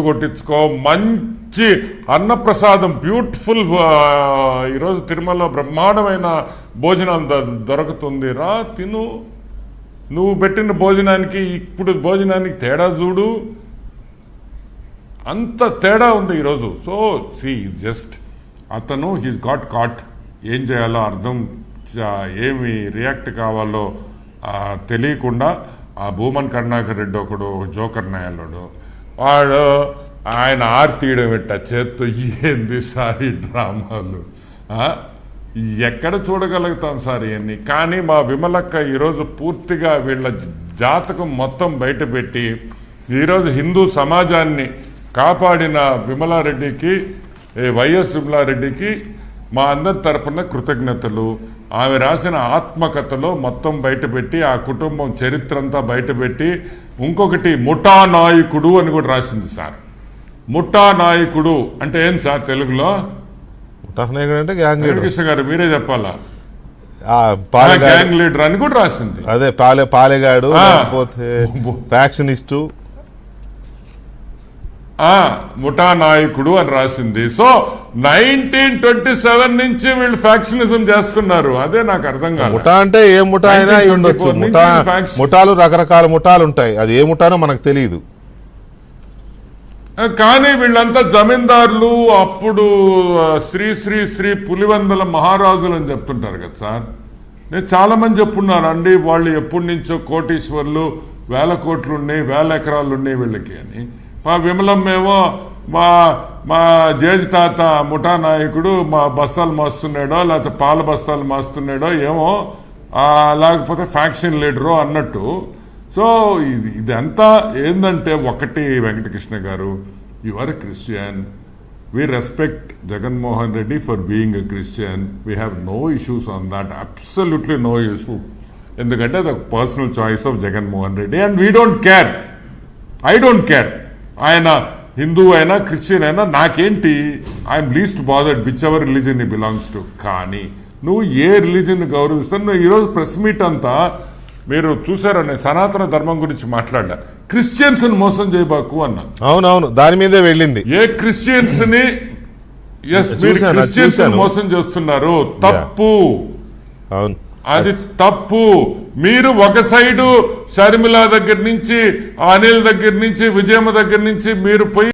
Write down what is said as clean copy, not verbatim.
కొట్టించుకో మంచి అన్నప్రసాదం బ్యూటిఫుల్ ఈరోజు తిరుమలలో బ్రహ్మాండమైన భోజనం దొరుకుతుంది రా తిను నువ్వు పెట్టిన భోజనానికి ఇప్పుడు భోజనానికి తేడా చూడు అంత తేడా ఉంది ఈరోజు సో సి జస్ట్ అతను హీస్ గాట్ కాట్ ఏం చేయాలో అర్థం ఏమి రియాక్ట్ కావాలో తెలియకుండా ఆ భూమన్ కరుణాకర్ రెడ్డి ఒకడు జోకర్ నాయాలుడు వాడు ఆయన ఆర్తీయడం పెట్ట చేత్తో ఏంది సార్ డ్రామాలు ఎక్కడ చూడగలుగుతాం సార్ ఇవన్నీ కానీ మా విమలక్క ఈరోజు పూర్తిగా వీళ్ళ జాతకం మొత్తం బయటపెట్టి ఈరోజు హిందూ సమాజాన్ని కాపాడిన విమలారెడ్డికి వైఎస్ విమలారెడ్డికి మా అందరి తరపున కృతజ్ఞతలు ఆమె రాసిన ఆత్మకథలో మొత్తం బయటపెట్టి ఆ కుటుంబం చరిత్ర అంతా బయటపెట్టి ఇంకొకటి ముఠా నాయకుడు అని కూడా రాసింది సార్ ముఠా నాయకుడు అంటే ఏం సార్ తెలుగులో కృష్ణ గారు మీరే చెప్పాలా గ్యాంగ్ లీడర్ అని కూడా రాసింది అదే పాలెగాడు లేకపోతే ఫ్యాక్షనిస్టు ముఠా నాయకుడు అని రాసింది సో 1927 నుంచి వీళ్ళు ఫ్యాక్షనిజం చేస్తున్నారు అదే నాకు అర్థం కాదు ముఠా అంటే ఏ ముఠా అయినా ఉండొచ్చు ముఠాలు రకరకాల ముఠాలు ఉంటాయి అది ఏ ముఠానో మనకు తెలియదు కానీ వీళ్ళంతా జమీందారులు అప్పుడు శ్రీ శ్రీ శ్రీ పులివెందుల మహారాజులు అని చెప్తుంటారు కదా సార్ నేను చాలా మంది చెప్పున్నారు అండి వాళ్ళు ఎప్పటి నుంచో కోటీశ్వర్లు 1000 కోట్లు ఉన్నాయి 1000 ఎకరాలు ఉన్నాయి వీళ్ళకి అని మా విమలమ్మేమో మా జేజి తాత ముఠా నాయకుడు మా బస్తాలు మోస్తున్నాడో లేకపోతే పాల బస్తాలు మోస్తున్నాడో ఏమో లేకపోతే ఫ్యాక్షన్ లీడరు అన్నట్టు సో ఇదంతా ఏంటంటే ఒకటి Venkatakrishna garu you are a Christian we respect Jaganmohan Reddy for being a Christian we have no issues on that absolutely no issue ఎందుకంటే the personal choice of Jaganmohan Reddy and we don't care I don't care ఆయన Hindu అయినా Christian అయినా నాకేంటి I'm least bothered which ever religion he belongs to కానీ నువ్వు ఏ religion గౌరవిస్తావు నువ్వు ఈరోజు press meet అంతా మీరు చూసారా నేను సనాతన ధర్మం గురించి మాట్లాడా క్రిస్టియన్స్ ని మోసం చేయబాకు అన్నా అవునవును దాని మీదే వెళ్ళింది ఏ క్రిస్టియన్స్ ని క్రిస్టియన్స్ మోసం చేస్తున్నారు తప్పు అవును అది తప్పు మీరు ఒక సైడు షర్మిల దగ్గర నుంచి అనిల్ దగ్గర నుంచి విజయమ్మ దగ్గర నుంచి మీరు పోయి